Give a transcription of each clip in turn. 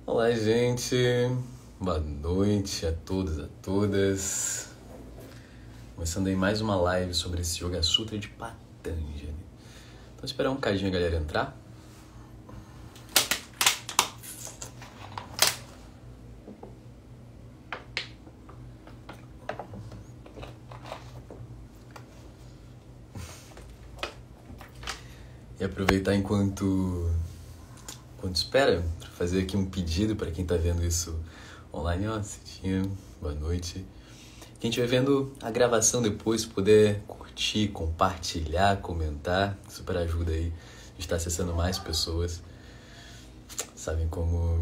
Olá, gente. Boa noite a todos, a todas. Começando aí mais uma live sobre esse Yoga Sutra de Patanjali. Então, esperar um bocadinho a galera entrar. E aproveitar enquanto espera, para fazer aqui um pedido para quem está vendo isso online. Ó, Cidinha, boa noite. Quem estiver vendo a gravação depois, puder curtir, compartilhar, comentar, super ajuda aí. A gente está acessando mais pessoas. Sabem como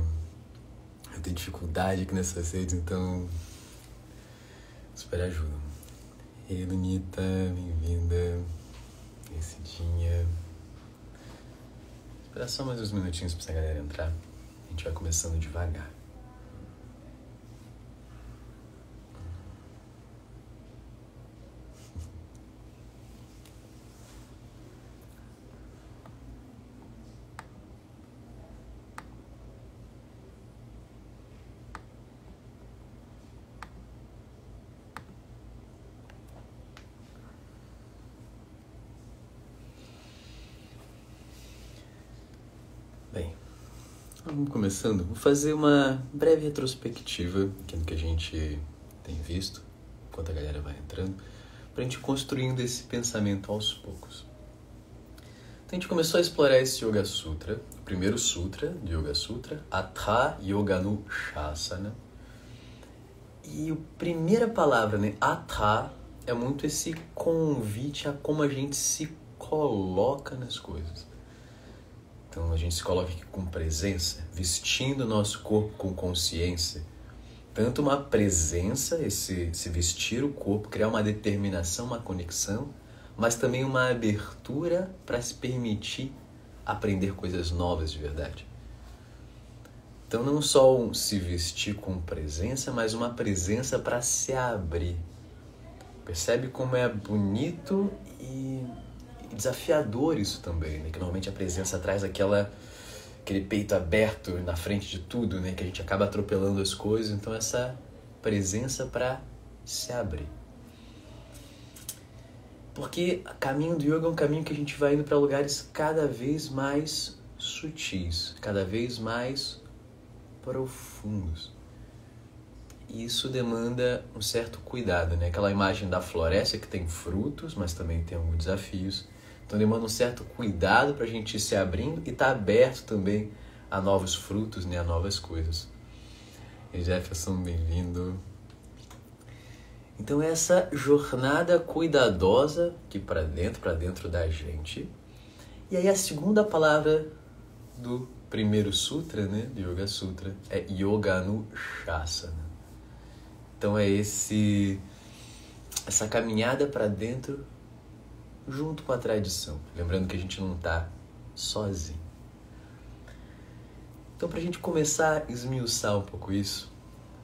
eu tenho dificuldade aqui nessas redes, então super ajuda. E aí, Lunita, bem-vinda. E aí, Cidinha. Esperar só mais uns minutinhos para essa galera entrar. A gente vai começando devagar. Bem, vamos começando. Vou fazer uma breve retrospectiva aqui no que a gente tem visto, enquanto a galera vai entrando, para a gente ir construindo esse pensamento aos poucos. Então a gente começou a explorar esse Yoga Sutra, o primeiro sutra do Yoga Sutra, Atha Yoganushasana. E a primeira palavra, né, Atha, é muito esse convite a como a gente se coloca nas coisas. Então a gente se coloca aqui com presença, vestindo o nosso corpo com consciência. Tanto uma presença, esse vestir o corpo, criar uma determinação, uma conexão, mas também uma abertura para se permitir aprender coisas novas de verdade. Então não só um se vestir com presença, mas uma presença para se abrir. Percebe como é bonito e desafiador isso também, né? Que normalmente a presença traz aquele peito aberto na frente de tudo, né? Que a gente acaba atropelando as coisas. Então essa presença para se abrir. Porque o caminho do yoga é um caminho que a gente vai indo para lugares cada vez mais sutis, cada vez mais profundos. E isso demanda um certo cuidado, né? Aquela imagem da floresta que tem frutos, mas também tem alguns desafios. Então demanda um certo cuidado para a gente ir se abrindo e estar aberto também a novos frutos, né? A novas coisas. E Jefferson, bem-vindo. Então essa jornada cuidadosa aqui para dentro da gente. E aí a segunda palavra do primeiro sutra, né? Do Yoga Sutra, é Yoganushasana. Então é essa caminhada para dentro junto com a tradição. Lembrando que a gente não está sozinho. Então, para a gente começar a esmiuçar um pouco isso,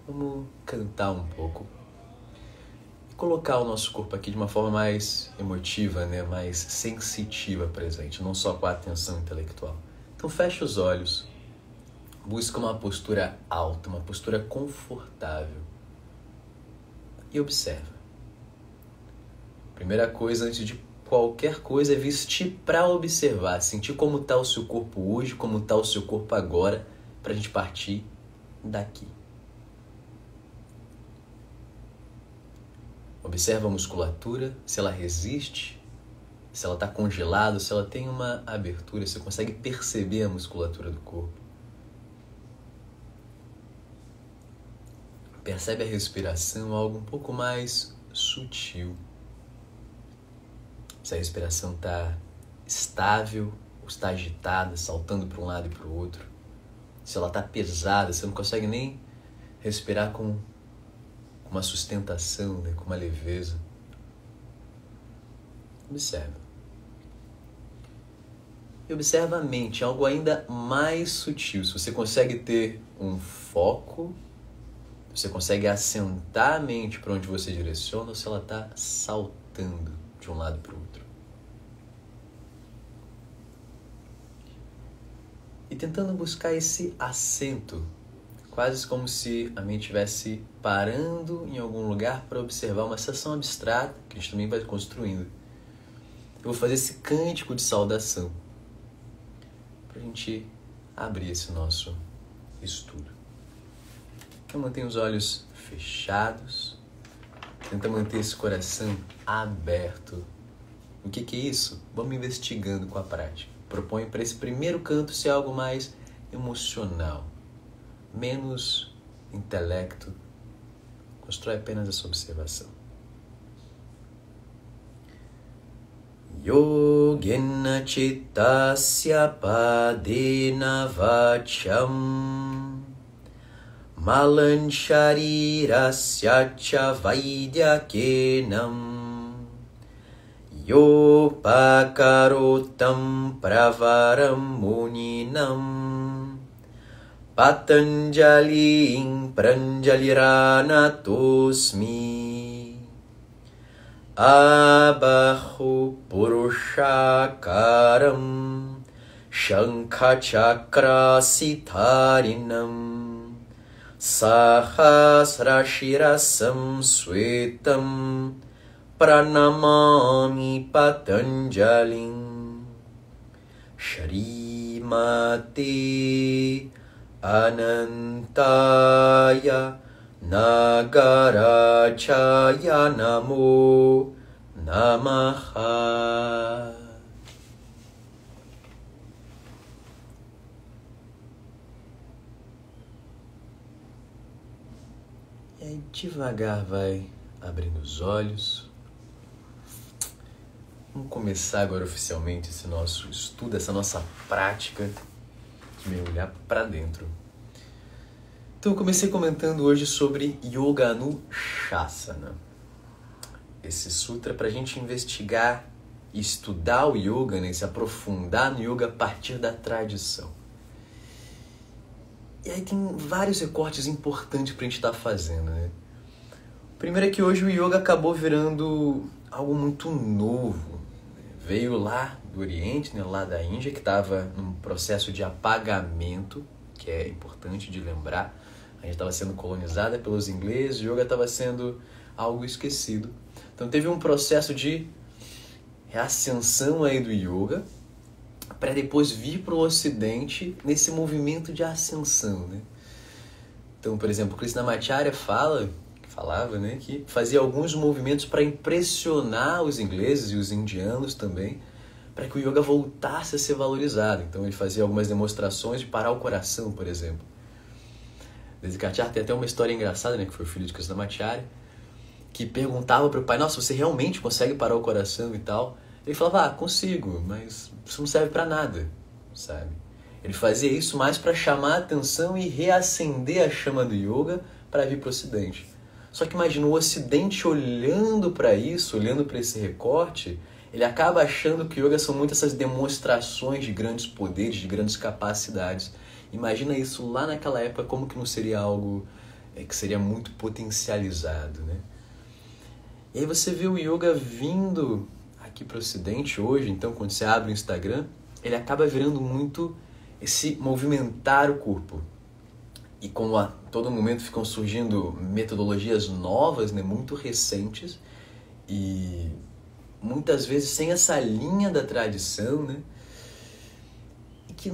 vamos cantar um pouco e colocar o nosso corpo aqui de uma forma mais emotiva, né? Mais sensitiva presente, não só com a atenção intelectual. Então, fecha os olhos, busca uma postura alta, uma postura confortável e observa. Primeira coisa, antes de qualquer coisa, é vestir para observar, sentir como está o seu corpo hoje, como está o seu corpo agora, para a gente partir daqui. Observa a musculatura, se ela resiste, se ela está congelada, se ela tem uma abertura, você consegue perceber a musculatura do corpo. Percebe a respiração, algo um pouco mais sutil. Se a respiração está estável ou está agitada, saltando para um lado e para o outro. Se ela está pesada, você não consegue nem respirar com uma sustentação, né? Com uma leveza. Observa. E observa a mente, algo ainda mais sutil. Se você consegue ter um foco, você consegue assentar a mente para onde você direciona, ou se ela está saltando de um lado para o outro. E tentando buscar esse assento quase como se a mente estivesse parando em algum lugar para observar uma sensação abstrata que a gente também vai construindo. Eu vou fazer esse cântico de saudação para a gente abrir esse nosso estudo. Então mantenha os olhos fechados, tenta manter esse coração aberto. O que é isso? Vamos investigando com a prática. Proponho para esse primeiro canto ser algo mais emocional, menos intelecto. Constrói apenas essa observação. Yogena chittasya padena vacham malan sharirasya cha vaidyakenam yopakarotam pravaram muninam patanjalim pranjaliranatosmi abahu purushakaram shankhachakra-sitharinam sahasrashirasam swetam pranamami patanjalim Shrimate Anantaya Nagarachaya Namo Namaha. E aí devagar vai abrindo os olhos. Vamos começar agora oficialmente esse nosso estudo, essa nossa prática de mergulhar para dentro. Então eu comecei comentando hoje sobre Yoga Anushasana. Esse sutra para a gente investigar e estudar o yoga, né, se aprofundar no yoga a partir da tradição. E aí tem vários recortes importantes para a gente estar fazendo, né? O primeiro é que hoje o yoga acabou virando algo muito novo. Veio lá do Oriente, né, lá da Índia, que estava num processo de apagamento, que é importante de lembrar. A gente estava sendo colonizada pelos ingleses, o yoga estava sendo algo esquecido. Então teve um processo de reascensão aí do yoga, para depois vir para o Ocidente nesse movimento de ascensão, né? Então, por exemplo, Krishnamacharya falava, né, que fazia alguns movimentos para impressionar os ingleses e os indianos também, para que o yoga voltasse a ser valorizado. Então ele fazia algumas demonstrações de parar o coração, por exemplo. Desikachar tem até uma história engraçada, né, que foi o filho de Krishnamacharya, que perguntava para o pai: nossa, você realmente consegue parar o coração e tal? Ele falava: consigo, mas isso não serve para nada, sabe? Ele fazia isso mais para chamar a atenção e reacender a chama do yoga para vir para o Ocidente. Só que imagina, o Ocidente olhando para isso, olhando para esse recorte, ele acaba achando que o yoga são muito essas demonstrações de grandes poderes, de grandes capacidades. Imagina isso lá naquela época, como que não seria algo que seria muito potencializado, né? E aí você vê o yoga vindo aqui para o Ocidente hoje, então quando você abre o Instagram, ele acaba virando muito esse movimentar o corpo. E como a todo momento ficam surgindo metodologias novas, né, muito recentes, e muitas vezes sem essa linha da tradição, né, e que,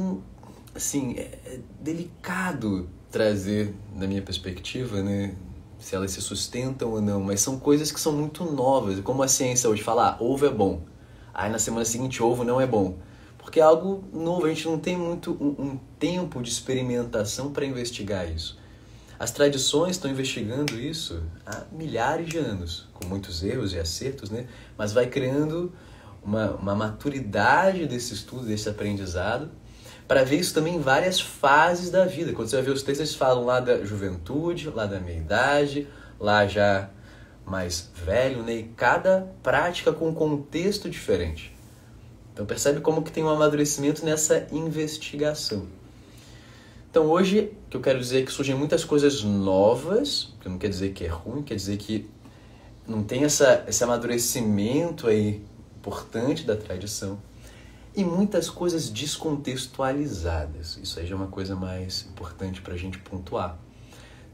assim, é delicado trazer, na minha perspectiva, né, se elas se sustentam ou não, mas são coisas que são muito novas, como a ciência hoje fala: ovo é bom, aí na semana seguinte ovo não é bom, porque é algo novo, a gente não tem muito um tempo de experimentação para investigar isso. As tradições estão investigando isso há milhares de anos, com muitos erros e acertos, né? Mas vai criando uma maturidade desse estudo, desse aprendizado, para ver isso também em várias fases da vida. Quando você vai ver os textos, eles falam lá da juventude, lá da meia-idade, lá já mais velho, né? E cada prática com um contexto diferente. Então percebe como que tem um amadurecimento nessa investigação. Então hoje, o que eu quero dizer é que surgem muitas coisas novas, que não quer dizer que é ruim, quer dizer que não tem esse amadurecimento aí importante da tradição, e muitas coisas descontextualizadas. Isso aí já é uma coisa mais importante para a gente pontuar.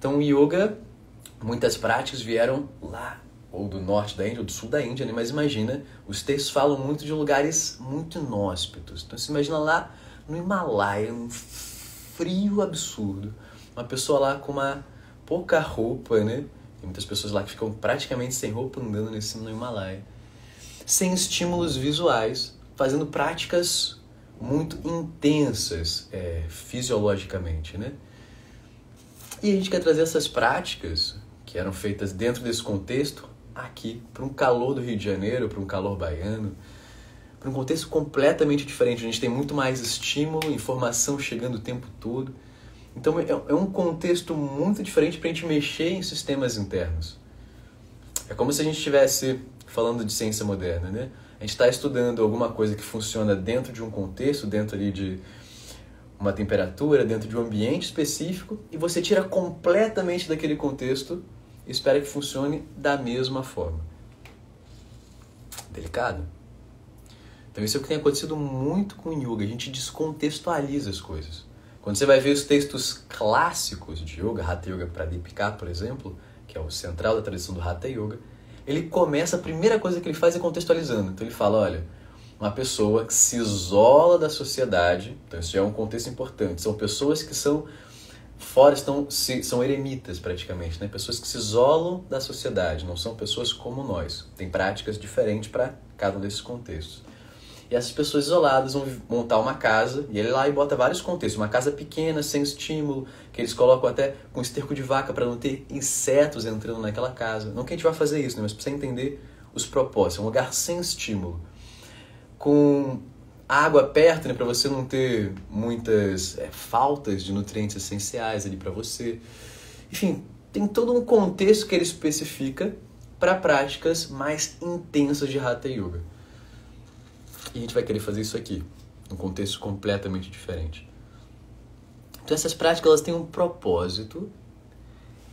Então, o yoga, muitas práticas vieram lá, ou do norte da Índia, ou do sul da Índia, né? Mas imagina, os textos falam muito de lugares muito inóspitos. Então, você imagina lá no Himalaia, um frio absurdo, uma pessoa lá com uma pouca roupa, né? Tem muitas pessoas lá que ficam praticamente sem roupa andando no Himalaia, sem estímulos visuais, fazendo práticas muito intensas fisiologicamente, né? E a gente quer trazer essas práticas que eram feitas dentro desse contexto aqui, para um calor do Rio de Janeiro, para um calor baiano, para um contexto completamente diferente. A gente tem muito mais estímulo, informação chegando o tempo todo. Então é um contexto muito diferente para a gente mexer em sistemas internos. É como se a gente estivesse falando de ciência moderna, né? A gente está estudando alguma coisa que funciona dentro de um contexto, dentro ali de uma temperatura, dentro de um ambiente específico, e você tira completamente daquele contexto e espera que funcione da mesma forma. Delicado? Então isso é o que tem acontecido muito com o yoga. A gente descontextualiza as coisas. Quando você vai ver os textos clássicos de yoga, Hatha Yoga Pradipika, por exemplo, que é o central da tradição do Hatha Yoga, ele começa, a primeira coisa que ele faz é contextualizando. Então ele fala, olha, uma pessoa que se isola da sociedade, então isso já é um contexto importante, são pessoas que são fora, são eremitas praticamente, né? Pessoas que se isolam da sociedade, não são pessoas como nós. Tem práticas diferentes para cada um desses contextos. E essas pessoas isoladas vão montar uma casa, e ele lá e bota vários contextos. Uma casa pequena, sem estímulo, que eles colocam até com esterco de vaca para não ter insetos entrando naquela casa. Não que a gente vai fazer isso, né? Mas para você entender os propósitos. É um lugar sem estímulo. Com água perto, né? Para você não ter muitas faltas de nutrientes essenciais ali para você. Enfim, tem todo um contexto que ele especifica para práticas mais intensas de Hatha Yoga. E a gente vai querer fazer isso aqui, num contexto completamente diferente. Então essas práticas elas têm um propósito,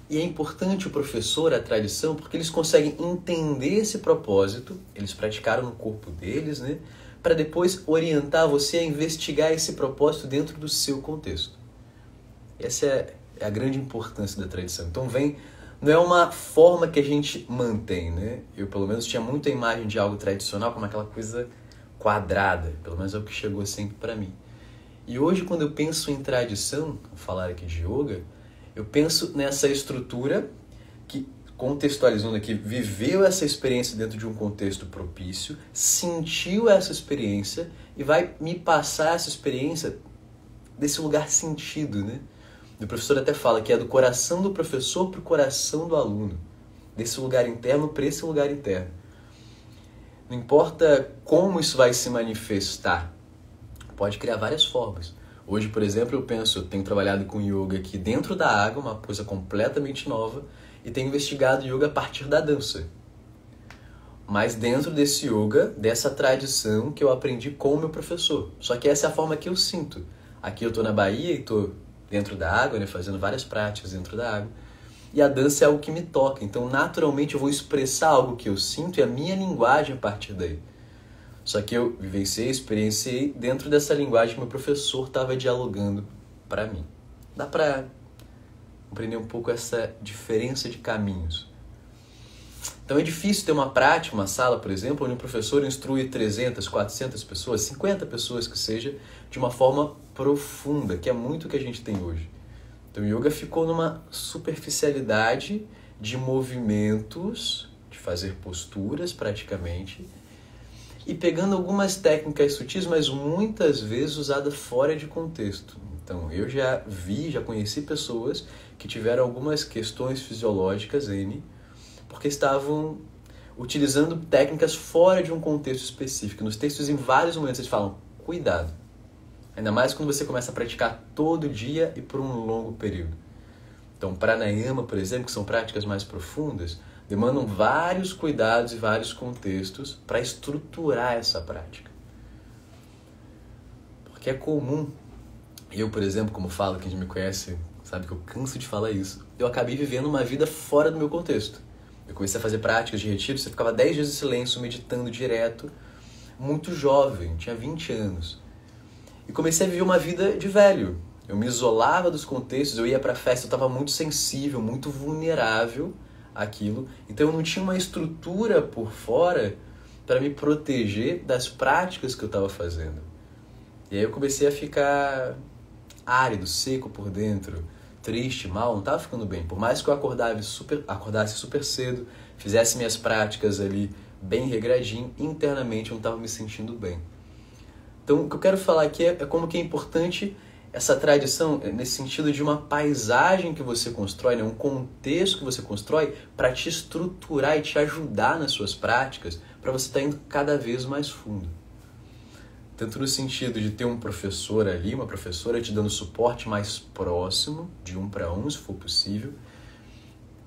e é importante o professor, a tradição, porque eles conseguem entender esse propósito, eles praticaram no corpo deles, né, para depois orientar você a investigar esse propósito dentro do seu contexto. Essa é a grande importância da tradição. Então não é uma forma que a gente mantém, né? Eu pelo menos tinha muita imagem de algo tradicional como aquela coisa quadrada, pelo menos é o que chegou sempre para mim. E hoje, quando eu penso em tradição, vou falar aqui de yoga, eu penso nessa estrutura que, contextualizando aqui, viveu essa experiência dentro de um contexto propício, sentiu essa experiência e vai me passar essa experiência desse lugar sentido, né? O professor até fala que é do coração do professor para o coração do aluno, desse lugar interno para esse lugar interno. Não importa como isso vai se manifestar, pode criar várias formas. Hoje, por exemplo, eu tenho trabalhado com yoga aqui dentro da água, uma coisa completamente nova, e tenho investigado yoga a partir da dança. Mas dentro desse yoga, dessa tradição que eu aprendi com o meu professor. Só que essa é a forma que eu sinto. Aqui eu estou na Bahia e estou dentro da água, né, fazendo várias práticas dentro da água. E a dança é algo que me toca. Então, naturalmente, eu vou expressar algo que eu sinto e a minha linguagem a partir daí. Só que eu vivenciei, experienciei dentro dessa linguagem que meu professor estava dialogando para mim. Dá para compreender um pouco essa diferença de caminhos. Então é difícil ter uma prática, uma sala, por exemplo, onde um professor instrui 300, 400 pessoas, 50 pessoas que seja, de uma forma profunda, que é muito o que a gente tem hoje. Então o yoga ficou numa superficialidade de movimentos, de fazer posturas praticamente, e pegando algumas técnicas sutis, mas muitas vezes usadas fora de contexto. Então eu já conheci pessoas que tiveram algumas questões fisiológicas, porque estavam utilizando técnicas fora de um contexto específico. Nos textos, em vários momentos, eles falam, cuidado. Ainda mais quando você começa a praticar todo dia e por um longo período. Então, pranayama, por exemplo, que são práticas mais profundas, demandam vários cuidados e vários contextos para estruturar essa prática. Porque é comum, eu, por exemplo, como falo, quem me conhece sabe que eu canso de falar isso, eu acabei vivendo uma vida fora do meu contexto. Eu comecei a fazer práticas de retiro, você ficava 10 dias em silêncio, meditando direto, muito jovem, tinha 20 anos. E comecei a viver uma vida de velho. eu me isolava dos contextos, eu ia pra festa, eu estava muito sensível, muito vulnerável àquilo. Então eu não tinha uma estrutura por fora para me proteger das práticas que eu estava fazendo. E aí eu comecei a ficar árido, seco por dentro, triste, mal, não estava ficando bem. Por mais que eu acordasse super cedo, fizesse minhas práticas ali bem regradinho, internamente eu não estava me sentindo bem. Então o que eu quero falar aqui é como que é importante essa tradição, nesse sentido de uma paisagem que você constrói, né? Um contexto que você constrói para te estruturar e te ajudar nas suas práticas, para você estar indo cada vez mais fundo. Tanto no sentido de ter um professor ali, uma professora te dando suporte mais próximo, de 1 para 1, se for possível,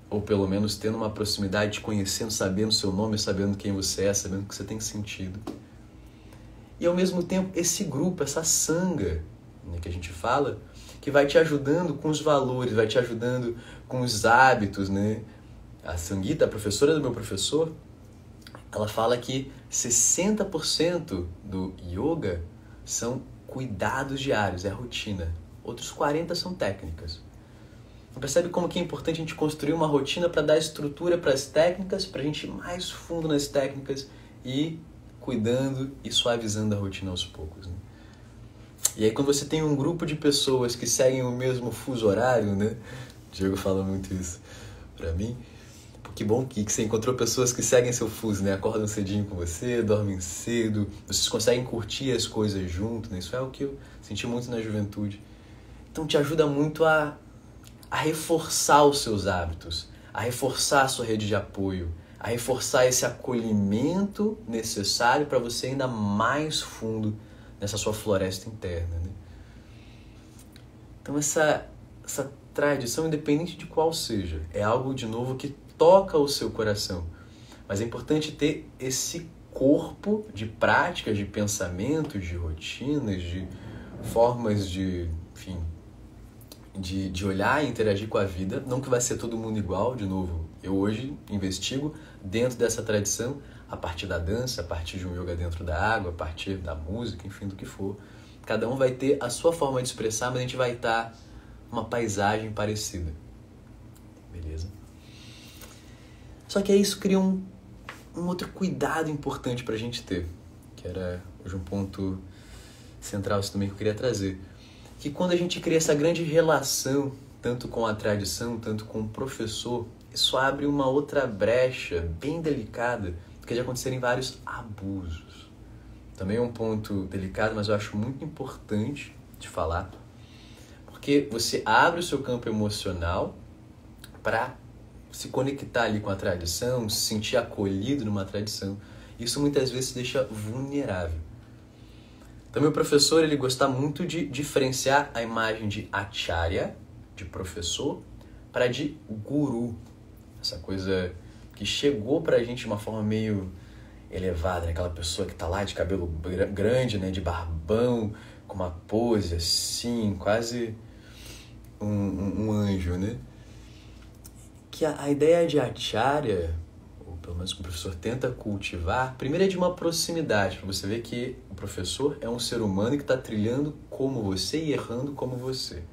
ou pelo menos tendo uma proximidade, te conhecendo, sabendo seu nome, sabendo quem você é, sabendo que você tem sentido. E ao mesmo tempo, esse grupo, essa sanga, né, que a gente fala, que vai te ajudando com os valores, vai te ajudando com os hábitos, né? A Sangeeta, a professora do meu professor, ela fala que 60% do yoga são cuidados diários, é a rotina. Outros 40% são técnicas. Então percebe como que é importante a gente construir uma rotina para dar estrutura para as técnicas, para a gente ir mais fundo nas técnicas e cuidando e suavizando a rotina aos poucos, né? E aí quando você tem um grupo de pessoas que seguem o mesmo fuso horário, né? O Diego fala muito isso para mim. Que bom que você encontrou pessoas que seguem seu fuso, né? Acordam cedinho com você, dormem cedo, vocês conseguem curtir as coisas junto, né? Isso é o que eu senti muito na juventude. Então te ajuda muito a reforçar os seus hábitos, a reforçar a sua rede de apoio, a reforçar esse acolhimento necessário para você ir ainda mais fundo nessa sua floresta interna, né? Então essa tradição, independente de qual seja, é algo, de novo, que toca o seu coração. Mas é importante ter esse corpo de práticas, de pensamentos, de rotinas, de formas de, enfim, de olhar e interagir com a vida. Não que vai ser todo mundo igual, de novo. Eu hoje investigo dentro dessa tradição, a partir da dança, a partir de um yoga dentro da água, a partir da música, enfim, do que for. Cada um vai ter a sua forma de expressar, mas a gente vai estar uma paisagem parecida. Beleza? Só que aí isso cria um outro cuidado importante para a gente ter, que era hoje um ponto central isso também que eu queria trazer. Que quando a gente cria essa grande relação, tanto com a tradição, tanto com o professor, isso abre uma outra brecha bem delicada, porque já aconteceram vários abusos. Também é um ponto delicado, mas eu acho muito importante de falar, porque você abre o seu campo emocional para se conectar ali com a tradição, se sentir acolhido numa tradição. Isso muitas vezes te deixa vulnerável. Então, meu professor, ele gosta muito de diferenciar a imagem de acharya, de professor, para de guru. Essa coisa que chegou pra gente de uma forma meio elevada, né? Aquela pessoa que tá lá de cabelo grande, né? De barbão, com uma pose assim, quase um anjo, né? Que a ideia de acharya, ou pelo menos que o professor tenta cultivar, primeiro é de uma proximidade, para você ver que o professor é um ser humano que está trilhando como você e errando como você.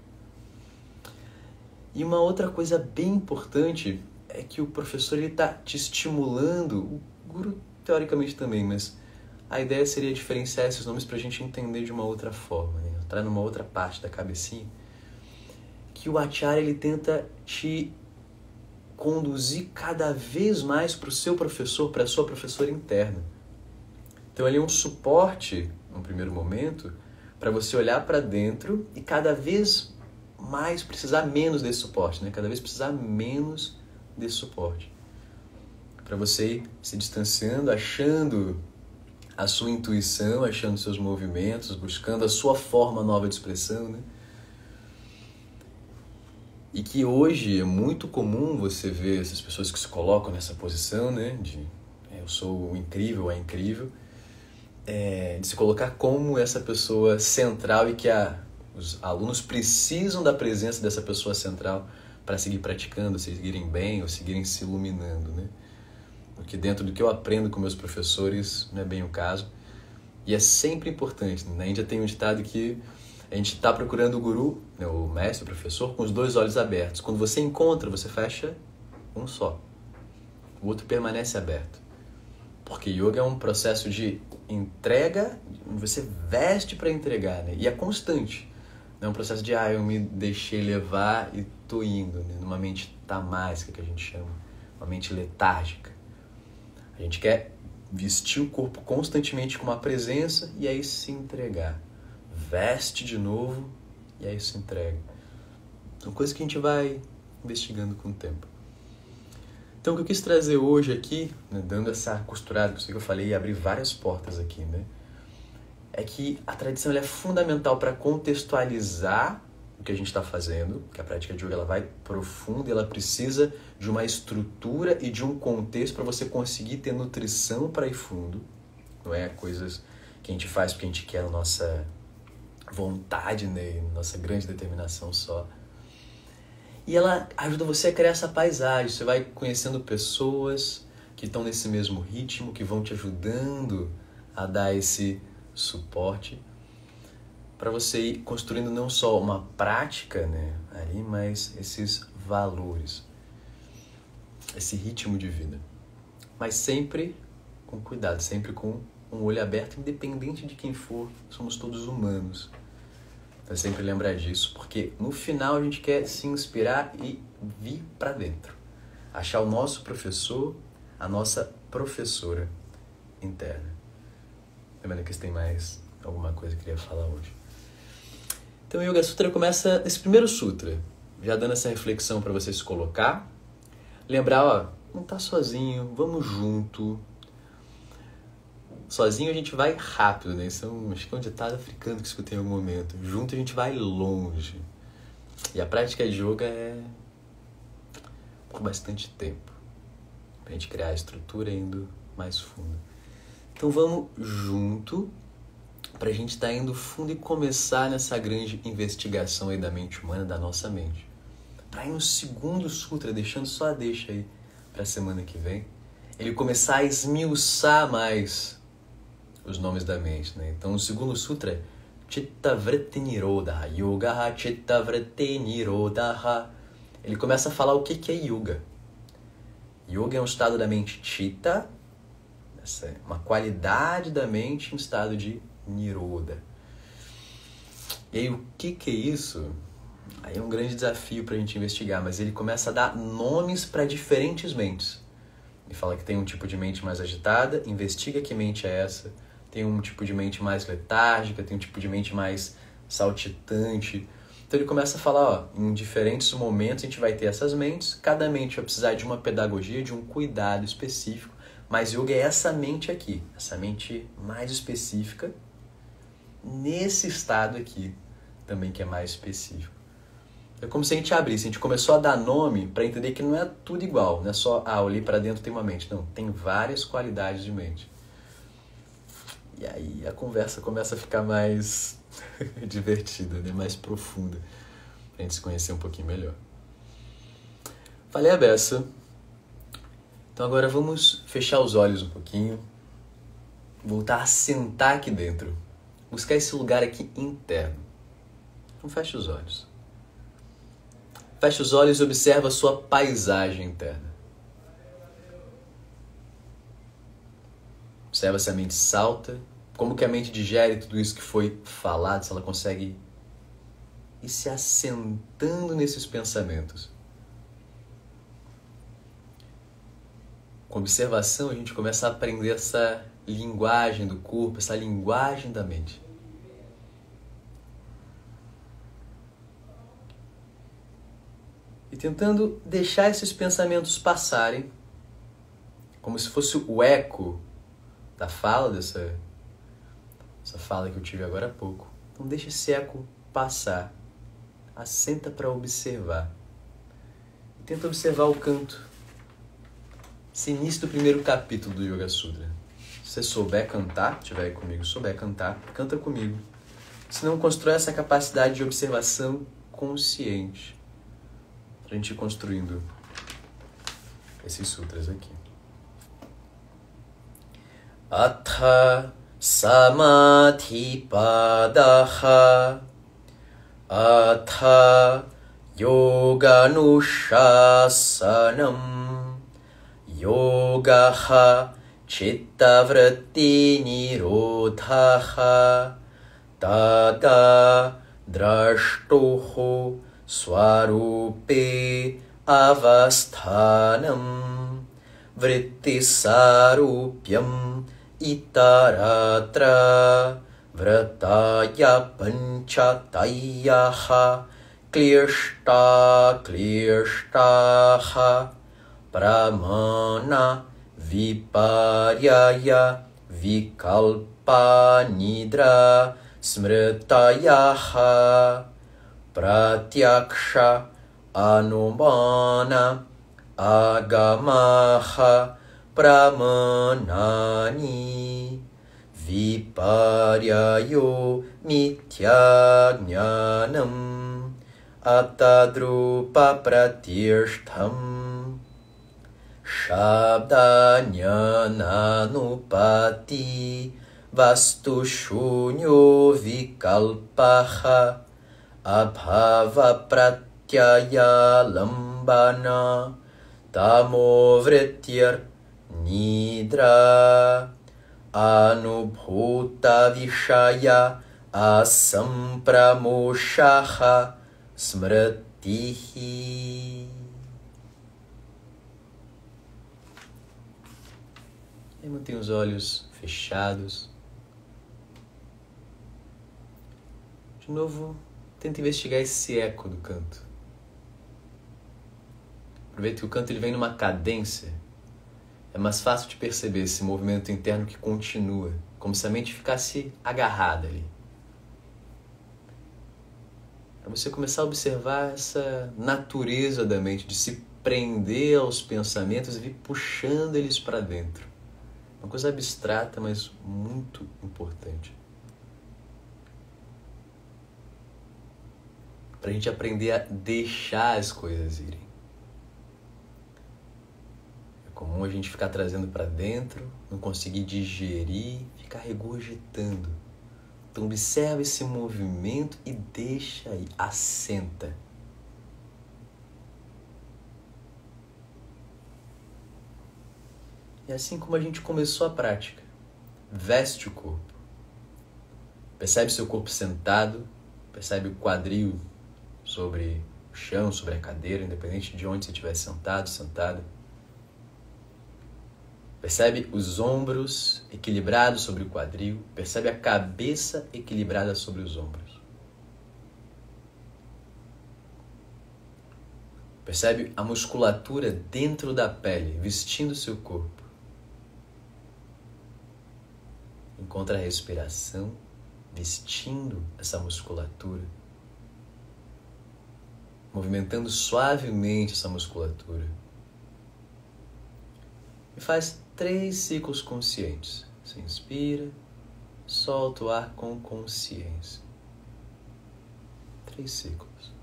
E uma outra coisa bem importante é que o professor está te estimulando, o guru teoricamente também, mas a ideia seria diferenciar esses nomes para a gente entender de uma outra forma, né? Entrar numa outra parte da cabecinha, que o acharya ele tenta te conduzir cada vez mais para o seu professor, para a sua professora interna. Então ele é um suporte, num primeiro momento, para você olhar para dentro e cada vez mais precisar menos desse suporte, né? Cada vez precisar menos desse suporte. Para você ir se distanciando, achando a sua intuição, achando seus movimentos, buscando a sua forma nova de expressão, né? E que hoje é muito comum você ver essas pessoas que se colocam nessa posição, né? De eu sou o incrível, é incrível. De se colocar como essa pessoa central e que os alunos precisam da presença dessa pessoa central para seguir praticando, seguirem bem ou seguirem se iluminando, né? Porque dentro do que eu aprendo com meus professores não é bem o caso. E é sempre importante. Na Índia tem um ditado que A gente está procurando o guru, né, o mestre, o professor, com os dois olhos abertos. Quando você encontra, você fecha um só. O outro permanece aberto. Porque yoga é um processo de entrega, você veste para entregar, né? E é constante. Não é um processo de, eu me deixei levar e tô indo, né? Numa mente tamásica, que a gente chama. Uma mente letárgica. A gente quer vestir o corpo constantemente com uma presença e aí se entregar. Veste de novo e aí se entrega. São coisas que a gente vai investigando com o tempo. Então, o que eu quis trazer hoje aqui, né, dando essa costurada, que eu falei, e abrir várias portas aqui, né, é que a tradição ela é fundamental para contextualizar o que a gente está fazendo, que a prática de yoga ela vai profunda e ela precisa de uma estrutura e de um contexto para você conseguir ter nutrição para ir fundo. Não é coisas que a gente faz porque a gente quer a nossa vontade, né, nossa grande determinação só. E ela ajuda você a criar essa paisagem. Você vai conhecendo pessoas que estão nesse mesmo ritmo, que vão te ajudando a dar esse suporte para você ir construindo não só uma prática, né, ali, mas esses valores, esse ritmo de vida. Mas sempre com cuidado, sempre com um olho aberto, independente de quem for, somos todos humanos. Então sempre lembrar disso, porque no final a gente quer se inspirar e vir para dentro. Achar o nosso professor, a nossa professora interna. Lembrando que tem mais alguma coisa que eu queria falar hoje. Então o Yoga Sutra começa nesse primeiro sutra, já dando essa reflexão para você se colocar. Lembrar, não tá sozinho, vamos junto. Sozinho a gente vai rápido, né? Acho que é um ditado africano que escutei em algum momento. Junto a gente vai longe. E a prática de yoga é por bastante tempo. Pra gente criar a estrutura indo mais fundo. Então vamos junto pra gente estar indo fundo e começar nessa grande investigação aí da mente humana, da nossa mente. Pra ir no segundo sutra, deixando só a deixa aí pra semana que vem, ele começar a esmiuçar mais os nomes da mente, né? Então, o segundo sutra é Chitta Vritti Nirodha, Yoga Chitta Vritti Nirodha. Ele começa a falar o que é Yoga. Yoga é um estado da mente Chitta, uma qualidade da mente em estado de Nirodha. E aí, o que é isso? Aí é um grande desafio para a gente investigar, mas ele começa a dar nomes para diferentes mentes. Ele fala que tem um tipo de mente mais agitada, investiga que mente é essa. Tem um tipo de mente mais letárgica, tem um tipo de mente mais saltitante. Então ele começa a falar, em diferentes momentos a gente vai ter essas mentes, cada mente vai precisar de uma pedagogia, de um cuidado específico, mas yoga é essa mente aqui, essa mente mais específica, nesse estado aqui também que é mais específico. É como se a gente abrisse, a gente começou a dar nome para entender que não é tudo igual, não é só, olhei para dentro tem uma mente, não, tem várias qualidades de mente. E aí a conversa começa a ficar mais divertida, né? Mais profunda, pra gente se conhecer um pouquinho melhor. Falei a beça. Então agora vamos fechar os olhos um pouquinho, voltar a sentar aqui dentro, buscar esse lugar aqui interno. Então fecha os olhos. Fecha os olhos e observa a sua paisagem interna. Observa se a mente salta, como que a mente digere tudo isso que foi falado, se ela consegue ir se assentando nesses pensamentos. Com observação, a gente começa a aprender essa linguagem do corpo, essa linguagem da mente. E tentando deixar esses pensamentos passarem, como se fosse o eco da fala, dessa fala que eu tive agora há pouco. Então deixa esse eco passar. Assenta para observar. E tenta observar o canto. Esse início do primeiro capítulo do Yoga Sutra. Se você souber cantar, estiver aí comigo, souber cantar, canta comigo. Se não, constrói essa capacidade de observação consciente. Para a gente ir construindo esses sutras aqui. Atha Samadhi Padaha Atha yoganushasanam yogaha chittavritti nirodhaha tada drashtoho swarupe avasthanam vrittisarupyam itaratra vrataya panchatayaha klishtaha pramana viparyaya vikalpa nidra smritayaha pratyaksha anumana agamaha pramanani viparyayo mityagnanam atadrupa pratirtham shabdanyananupati vastu shunyo vikalpaha abhava pratyaya lambana tamovrityar nidra anubhuta vishaya asampramoshaha smritihi. E mantém os olhos fechados. De novo, tenta investigar esse eco do canto. Aproveita que o canto ele vem numa cadência. É mais fácil de perceber esse movimento interno que continua, como se a mente ficasse agarrada ali. Para você começar a observar essa natureza da mente, de se prender aos pensamentos e vir puxando eles para dentro. Uma coisa abstrata, mas muito importante. Para a gente aprender a deixar as coisas irem. É comum a gente ficar trazendo para dentro, não conseguir digerir, ficar regurgitando. Então observa esse movimento e deixa aí, assenta. E assim como a gente começou a prática, veste o corpo. Percebe seu corpo sentado, percebe o quadril sobre o chão, sobre a cadeira, independente de onde você estiver sentado, sentada. Percebe os ombros equilibrados sobre o quadril, percebe a cabeça equilibrada sobre os ombros. Percebe a musculatura dentro da pele, vestindo seu corpo. Encontra a respiração, vestindo essa musculatura. Movimentando suavemente essa musculatura. E faz 3 ciclos conscientes. Você inspira, solta o ar com consciência. 3 ciclos.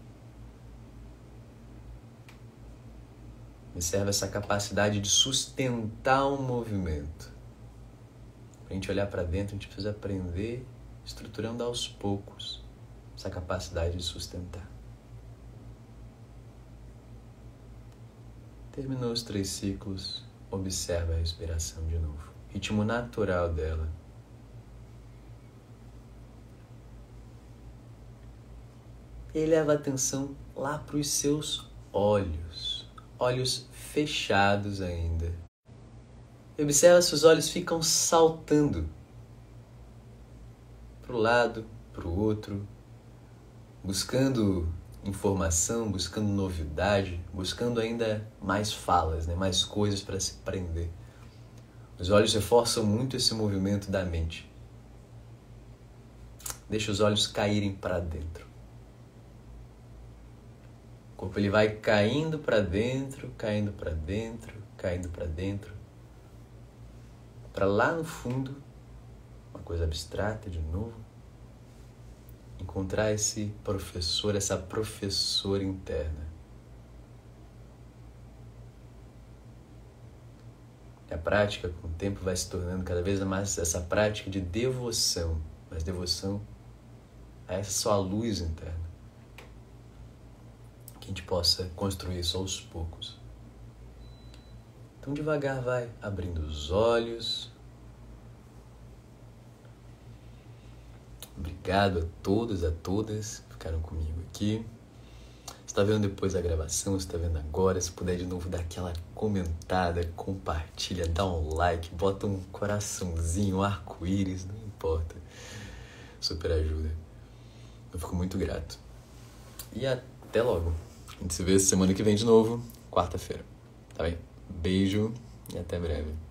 Observa essa capacidade de sustentar um movimento. Para a gente olhar para dentro, a gente precisa aprender, estruturando aos poucos, essa capacidade de sustentar. Terminou os 3 ciclos, observa a respiração de novo. Ritmo natural dela. E leva a atenção lá para os seus olhos. Olhos fechados ainda. E observa se os olhos ficam saltando para o lado, para o outro, buscando informação, buscando novidade, buscando ainda mais falas, mais coisas para se prender. Os olhos reforçam muito esse movimento da mente. Deixa os olhos caírem para dentro. O corpo ele vai caindo para dentro, caindo para dentro, caindo para dentro. Para lá no fundo, uma coisa abstrata de novo, encontrar esse professor, essa professora interna. E a prática, com o tempo, vai se tornando cada vez mais essa prática de devoção, mas devoção a essa sua luz interna. Que a gente possa construir isso aos poucos. Então devagar vai abrindo os olhos. Obrigado a todos, a todas que ficaram comigo aqui. Você está vendo depois a gravação, você está vendo agora. Se puder de novo dar aquela comentada, compartilha, dá um like, bota um coraçãozinho, um arco-íris, não importa. Super ajuda. Eu fico muito grato. E até logo. A gente se vê semana que vem de novo, quarta-feira. Tá bem? Beijo e até breve.